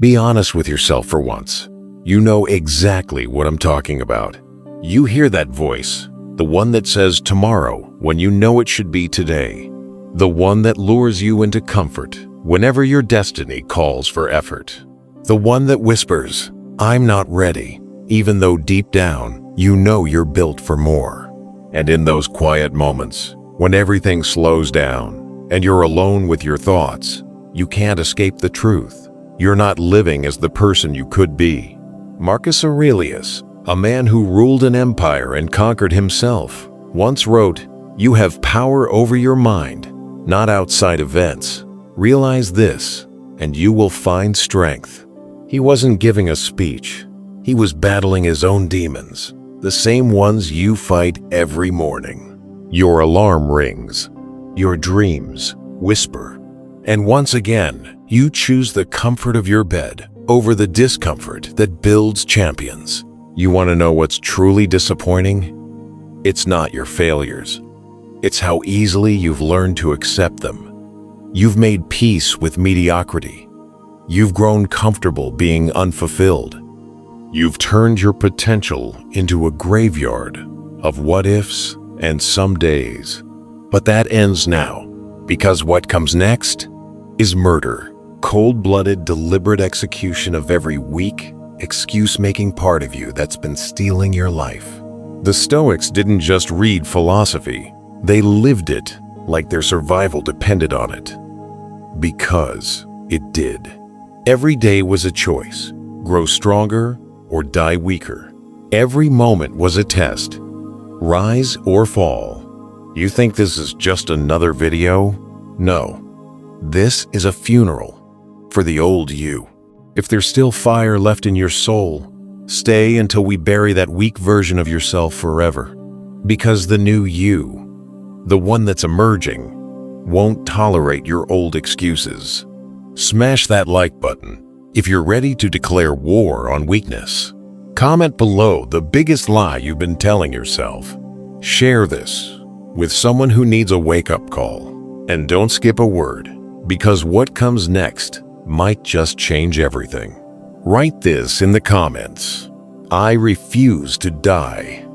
Be honest with yourself for once. You know exactly what I'm talking about. You hear that voice, the one that says tomorrow when you know it should be today. The one that lures you into comfort whenever your destiny calls for effort. The one that whispers, "I'm not ready," even though deep down you know you're built for more. And in those quiet moments, when everything slows down and you're alone with your thoughts, you can't escape the truth. You're not living as the person you could be. Marcus Aurelius, a man who ruled an empire and conquered himself, once wrote, "You have power over your mind, not outside events. Realize this, and you will find strength." He wasn't giving a speech. He was battling his own demons, the same ones you fight every morning. Your alarm rings. Your dreams whisper. And once again, you choose the comfort of your bed over the discomfort that builds champions. You want to know what's truly disappointing? It's not your failures. It's how easily you've learned to accept them. You've made peace with mediocrity. You've grown comfortable being unfulfilled. You've turned your potential into a graveyard of what-ifs and some days. But that ends now, because what comes next is murder. Cold-blooded, deliberate execution of every weak, excuse-making part of you that's been stealing your life. The Stoics didn't just read philosophy. They lived it like their survival depended on it. Because it did. Every day was a choice. Grow stronger or die weaker. Every moment was a test. Rise or fall. You think this is just another video? No. This is a funeral for the old you. If there's still fire left in your soul, stay until we bury that weak version of yourself forever. Because the new you, the one that's emerging, won't tolerate your old excuses. Smash that like button if you're ready to declare war on weakness. Comment below the biggest lie you've been telling yourself. Share this with someone who needs a wake-up call. And don't skip a word, because what comes next might just change everything. Write this in the comments. I refuse to die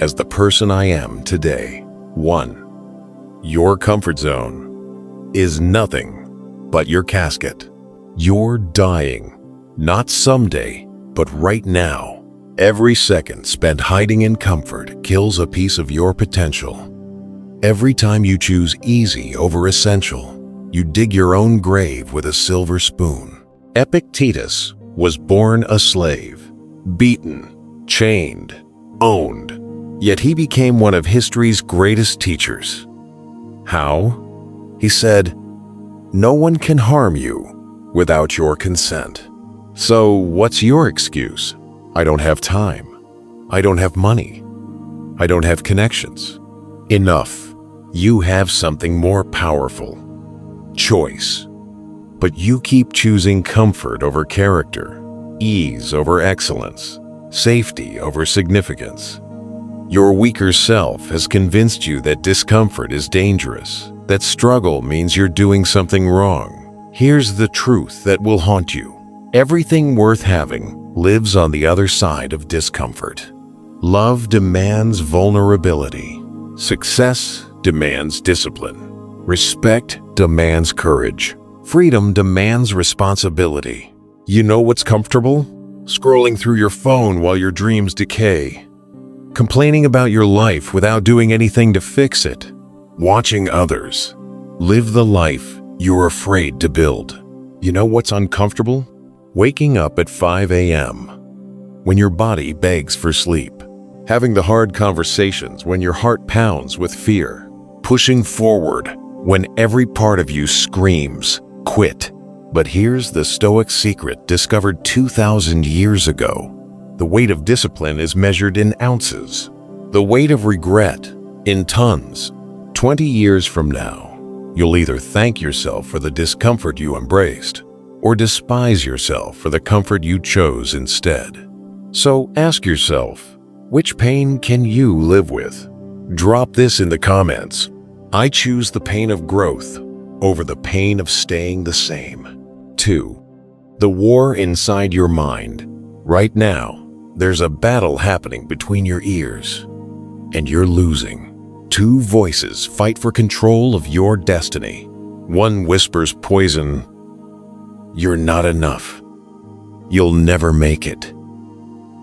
as the person I am today. 1. Your comfort zone is nothing but your casket. You're dying, not someday, but right now. Every second spent hiding in comfort kills a piece of your potential. Every time you choose easy over essential, you dig your own grave with a silver spoon. Epictetus was born a slave, beaten, chained, owned, yet he became one of history's greatest teachers. How? He said, "No one can harm you without your consent." So what's your excuse? I don't have time. I don't have money. I don't have connections. Enough. You have something more powerful. Choice. But you keep choosing comfort over character, ease over excellence, safety over significance. Your weaker self has convinced you that discomfort is dangerous, that struggle means you're doing something wrong. Here's the truth that will haunt you. Everything worth having lives on the other side of discomfort. Love demands vulnerability. Success demands discipline. Respect demands courage. Freedom demands responsibility. You know what's comfortable? Scrolling through your phone while your dreams decay. Complaining about your life without doing anything to fix it. Watching others live the life you're afraid to build. You know what's uncomfortable? Waking up at 5 a.m. when your body begs for sleep. Having the hard conversations when your heart pounds with fear. Pushing forward when every part of you screams, quit. But here's the Stoic secret discovered 2,000 years ago. The weight of discipline is measured in ounces. The weight of regret in tons. 20 years from now, you'll either thank yourself for the discomfort you embraced or despise yourself for the comfort you chose instead. So ask yourself, which pain can you live with? Drop this in the comments. I choose the pain of growth over the pain of staying the same. 2. The war inside your mind. Right now, there's a battle happening between your ears, and you're losing. Two voices fight for control of your destiny. One whispers poison. You're not enough. You'll never make it.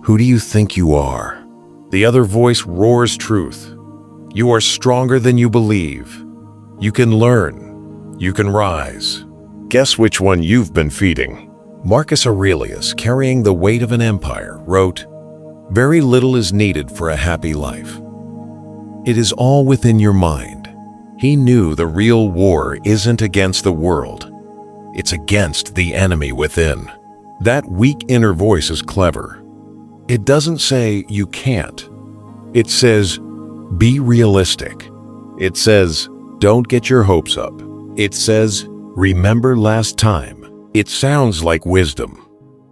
Who do you think you are? The other voice roars truth. You are stronger than you believe. You can learn. You can rise. Guess which one you've been feeding? Marcus Aurelius, carrying the weight of an empire, wrote, "Very little is needed for a happy life. It is all within your mind." He knew the real war isn't against the world. It's against the enemy within. That weak inner voice is clever. It doesn't say you can't. It says, be realistic. It says, don't get your hopes up. It says, remember last time. It sounds like wisdom,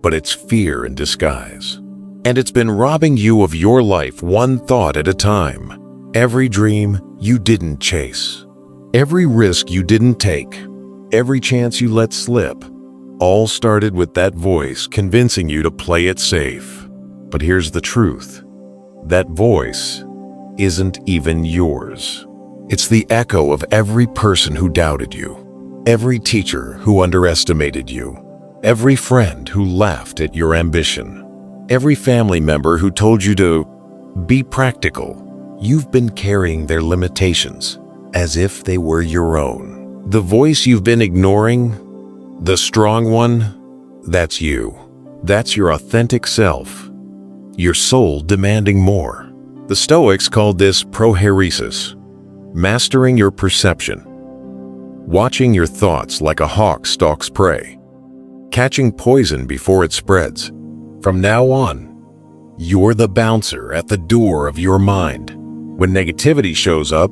but it's fear in disguise. And it's been robbing you of your life one thought at a time. Every dream you didn't chase. Every risk you didn't take. Every chance you let slip. All started with that voice convincing you to play it safe. But here's the truth. That voice isn't even yours. It's the echo of every person who doubted you. Every teacher who underestimated you, every friend who laughed at your ambition, every family member who told you to be practical. You've been carrying their limitations as if they were your own. The voice you've been ignoring, the strong one, that's you. That's your authentic self, your soul demanding more. The Stoics called this prohairesis, mastering your perception. Watching your thoughts like a hawk stalks prey, catching poison before it spreads. From now on, you're the bouncer at the door of your mind. When negativity shows up,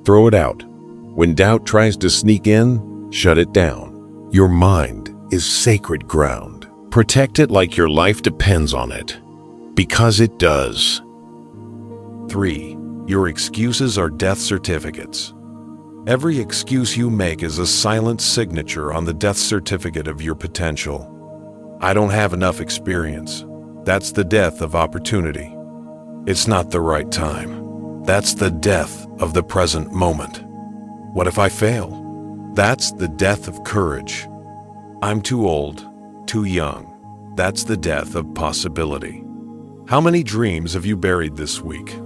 throw it out. When doubt tries to sneak in, shut it down. Your mind is sacred ground. Protect it like your life depends on it, because it does. 3. Your excuses are death certificates. Every excuse you make is a silent signature on the death certificate of your potential. I don't have enough experience. That's the death of opportunity. It's not the right time. That's the death of the present moment. What if I fail? That's the death of courage. I'm too old, too young. That's the death of possibility. How many dreams have you buried this week?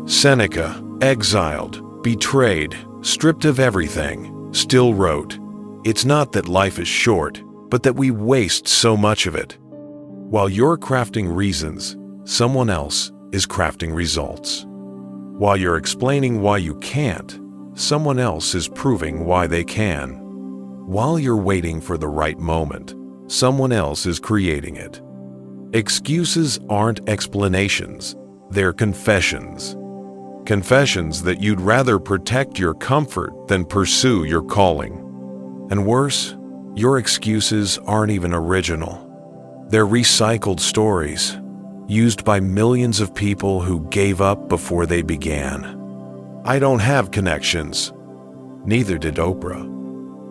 Seneca, exiled, betrayed, stripped of everything, still wrote, "It's not that life is short, but that we waste so much of it." While you're crafting reasons, someone else is crafting results. While you're explaining why you can't, someone else is proving why they can. While you're waiting for the right moment, someone else is creating it. Excuses aren't explanations, they're confessions. Confessions that you'd rather protect your comfort than pursue your calling. And worse, your excuses aren't even original. They're recycled stories, used by millions of people who gave up before they began. I don't have connections. Neither did Oprah.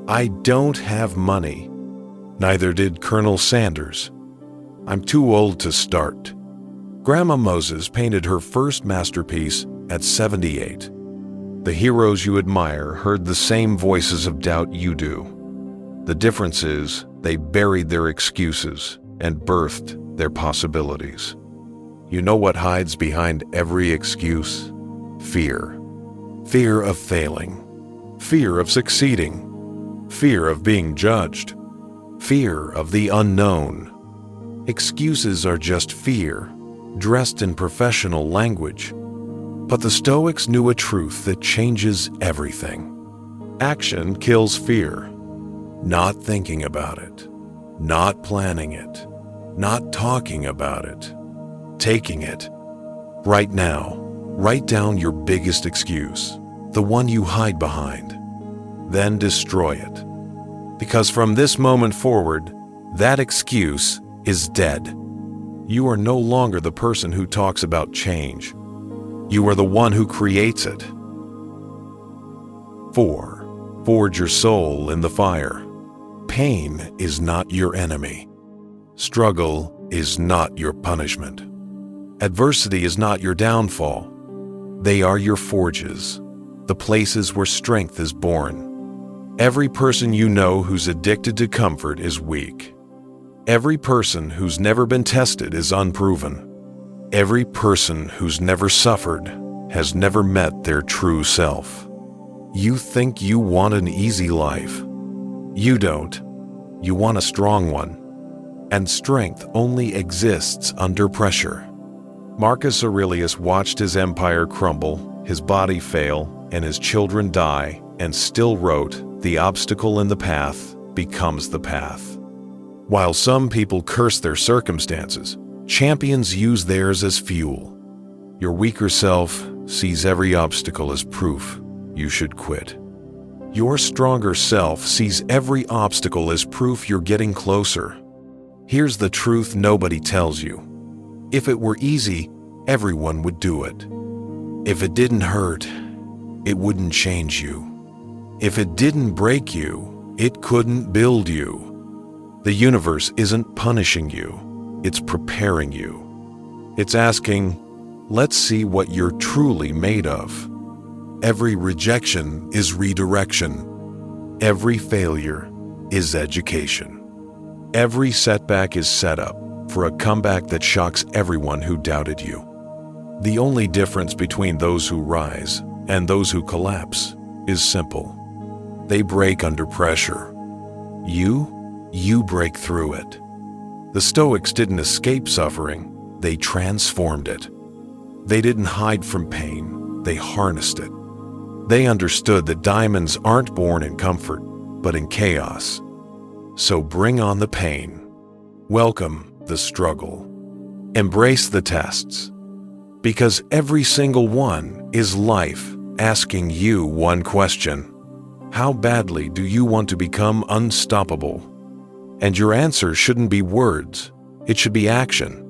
I don't have money. Neither did Colonel Sanders. I'm too old to start. Grandma Moses painted her first masterpiece at 78. The heroes you admire heard the same voices of doubt you do. The difference is they buried their excuses and birthed their possibilities. You know what hides behind every excuse? Fear. Fear of failing. Fear of succeeding. Fear of being judged. Fear of the unknown. Excuses are just fear, dressed in professional language. But the Stoics knew a truth that changes everything. Action kills fear. Not thinking about it, not planning it, not talking about it, taking it. Right now, write down your biggest excuse, the one you hide behind. Then destroy it. Because from this moment forward, that excuse is dead. You are no longer the person who talks about change. You are the one who creates it. 4. Forge your soul in the fire. Pain is not your enemy. Struggle is not your punishment. Adversity is not your downfall. They are your forges, the places where strength is born. Every person you know who's addicted to comfort is weak. Every person who's never been tested is unproven. Every person who's never suffered has never met their true self. You think you want an easy life. You don't. You want a strong one. And strength only exists under pressure. Marcus Aurelius watched his empire crumble, his body fail, and his children die, and still wrote, "The obstacle in the path becomes the path." While some people curse their circumstances, champions use theirs as fuel. Your weaker self sees every obstacle as proof you should quit. Your stronger self sees every obstacle as proof you're getting closer. Here's the truth nobody tells you. If it were easy, everyone would do it. If it didn't hurt, it wouldn't change you. If it didn't break you, it couldn't build you. The universe isn't punishing you, it's preparing you. It's asking, let's see what you're truly made of. Every rejection is redirection. Every failure is education. Every setback is set up for a comeback that shocks everyone who doubted you. The only difference between those who rise and those who collapse is simple. They break under pressure. You break through it. The Stoics didn't escape suffering, they transformed it. They didn't hide from pain, they harnessed it. They understood that diamonds aren't born in comfort, but in chaos. So bring on the pain. Welcome the struggle. Embrace the tests. Because every single one is life asking you one question. How badly do you want to become unstoppable? And your answer shouldn't be words, it should be action.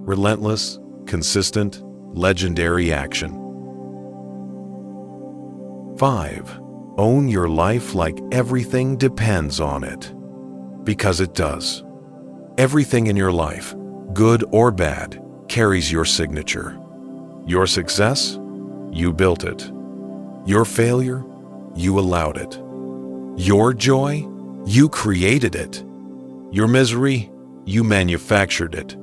Relentless, consistent, legendary action. 5. Own your life like everything depends on it. Because it does. Everything in your life, good or bad, carries your signature. Your success, you built it. Your failure, you allowed it. Your joy, you created it. Your misery, you manufactured it.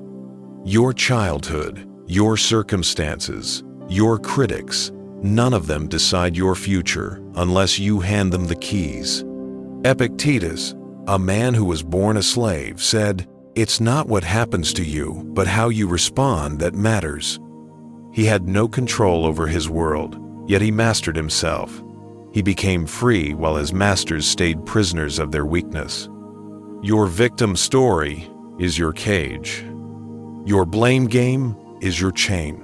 Your childhood, your circumstances, your critics, none of them decide your future unless you hand them the keys. Epictetus, a man who was born a slave, said, "It's not what happens to you, but how you respond that matters." He had no control over his world, yet he mastered himself. He became free while his masters stayed prisoners of their weakness. Your victim story is your cage. Your blame game is your chain.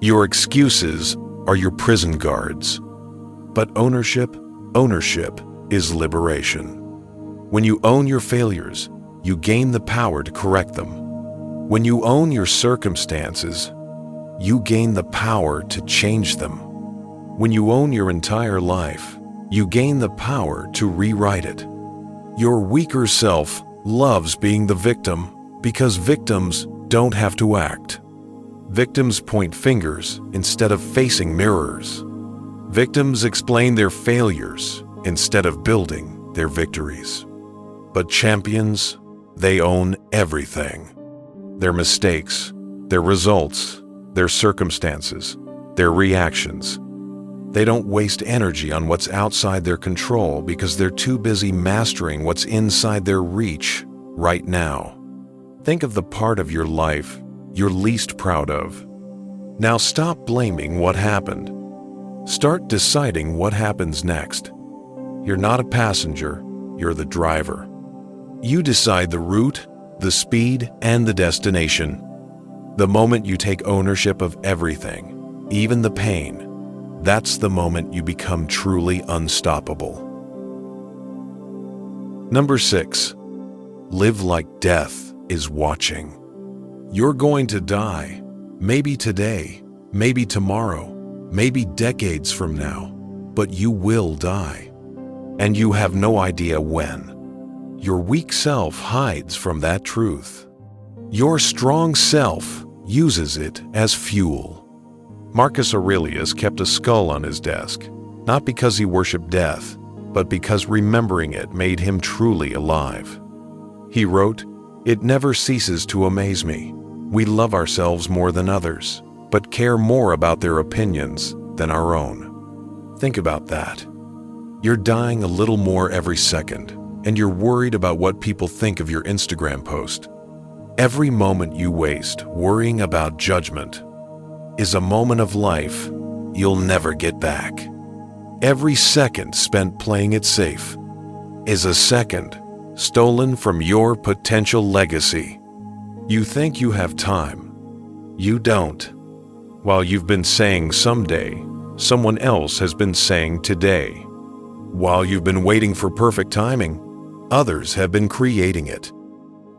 Your excuses are your prison guards. But ownership is liberation. When you own your failures, you gain the power to correct them. When you own your circumstances, you gain the power to change them. When you own your entire life, you gain the power to rewrite it. Your weaker self loves being the victim because victims don't have to act. Victims point fingers instead of facing mirrors. Victims explain their failures instead of building their victories. But champions, they own everything. Their mistakes, their results, their circumstances, their reactions. They don't waste energy on what's outside their control because they're too busy mastering what's inside their reach right now. Think of the part of your life you're least proud of. Now stop blaming what happened. Start deciding what happens next. You're not a passenger, you're the driver. You decide the route, the speed, and the destination. The moment you take ownership of everything, even the pain, that's the moment you become truly unstoppable. Number 6. Live like death is watching. You're going to die, maybe today, maybe tomorrow, maybe decades from now, but you will die. And you have no idea when. Your weak self hides from that truth. Your strong self uses it as fuel. Marcus Aurelius kept a skull on his desk, not because he worshipped death, but because remembering it made him truly alive. He wrote, "It never ceases to amaze me. We love ourselves more than others, but care more about their opinions than our own." Think about that. You're dying a little more every second, and you're worried about what people think of your Instagram post. Every moment you waste worrying about judgment is a moment of life you'll never get back. Every second spent playing it safe is a second stolen from your potential legacy. You think you have time. You don't. While you've been saying someday, someone else has been saying today. While you've been waiting for perfect timing, others have been creating it.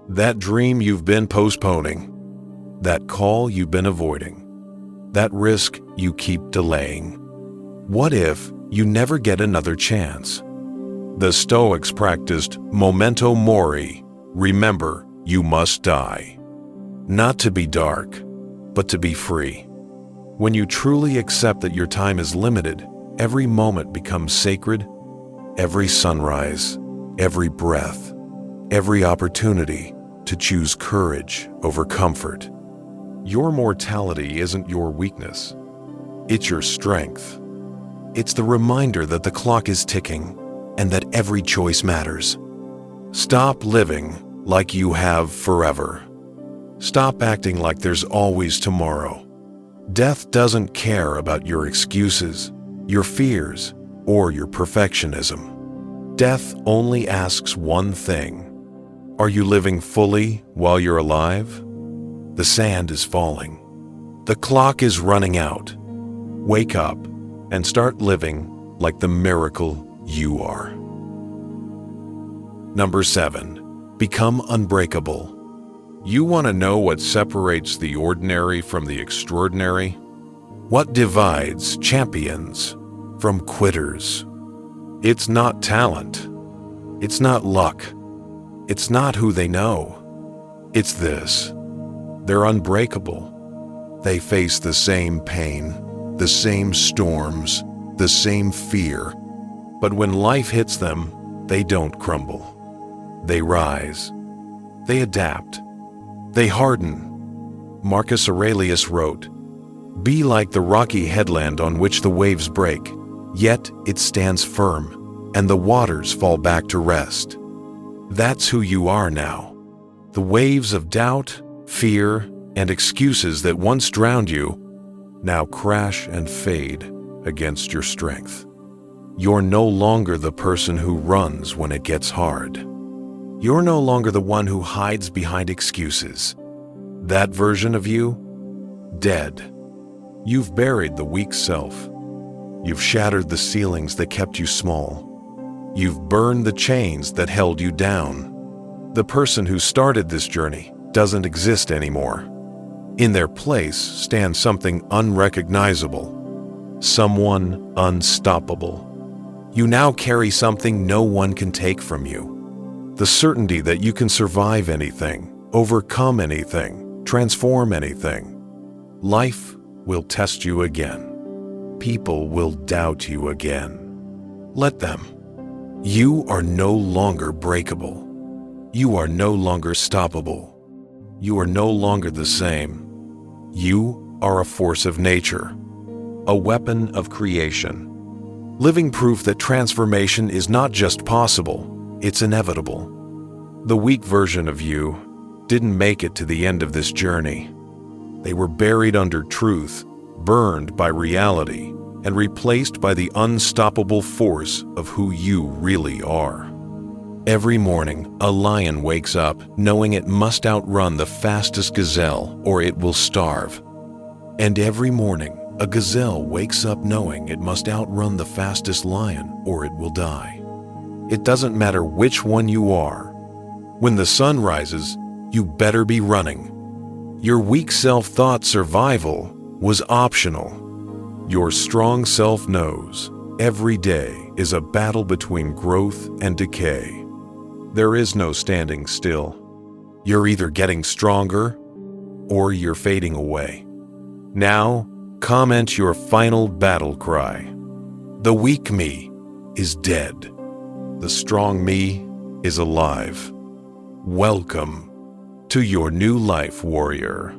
That dream you've been postponing, that call you've been avoiding, that risk you keep delaying. What if you never get another chance? The Stoics practiced memento mori, remember you must die. Not to be dark, but to be free. When you truly accept that your time is limited, every moment becomes sacred. Every sunrise, every breath, every opportunity to choose courage over comfort. Your mortality isn't your weakness. It's your strength. It's the reminder that the clock is ticking and that every choice matters. Stop living like you have forever. Stop acting like there's always tomorrow. Death doesn't care about your excuses, your fears, or your perfectionism. Death only asks one thing. Are you living fully while you're alive? The sand is falling. The clock is running out. Wake up and start living like the miracle you are. Number 7, become unbreakable. You want to know what separates the ordinary from the extraordinary? What divides champions from quitters? It's not talent. It's not luck. It's not who they know. It's this. They're unbreakable. They face the same pain, the same storms, the same fear. But when life hits them, they don't crumble. They rise. They adapt. They harden. Marcus Aurelius wrote, "Be like the rocky headland on which the waves break, yet it stands firm, and the waters fall back to rest." That's who you are now. The waves of doubt, fear, and excuses that once drowned you now crash and fade against your strength. You're no longer the person who runs when it gets hard. You're no longer the one who hides behind excuses. That version of you, dead. You've buried the weak self. You've shattered the ceilings that kept you small. You've burned the chains that held you down. The person who started this journey doesn't exist anymore. In their place stands something unrecognizable, someone unstoppable. You now carry something no one can take from you. The certainty that you can survive anything, overcome anything, transform anything. Life will test you again. People will doubt you again. Let them. You are no longer breakable. You are no longer stoppable. You are no longer the same. You are a force of nature, a weapon of creation. Living proof that transformation is not just possible, it's inevitable. The weak version of you didn't make it to the end of this journey. They were buried under truth, burned by reality, and replaced by the unstoppable force of who you really are. Every morning, a lion wakes up knowing it must outrun the fastest gazelle or it will starve. And every morning, a gazelle wakes up knowing it must outrun the fastest lion or it will die. It doesn't matter which one you are. When the sun rises, you better be running. Your weak self thought survival was optional. Your strong self knows every day is a battle between growth and decay. There is no standing still. You're either getting stronger or you're fading away. Now, comment your final battle cry. The weak me is dead. The strong me is alive. Welcome to your new life, warrior.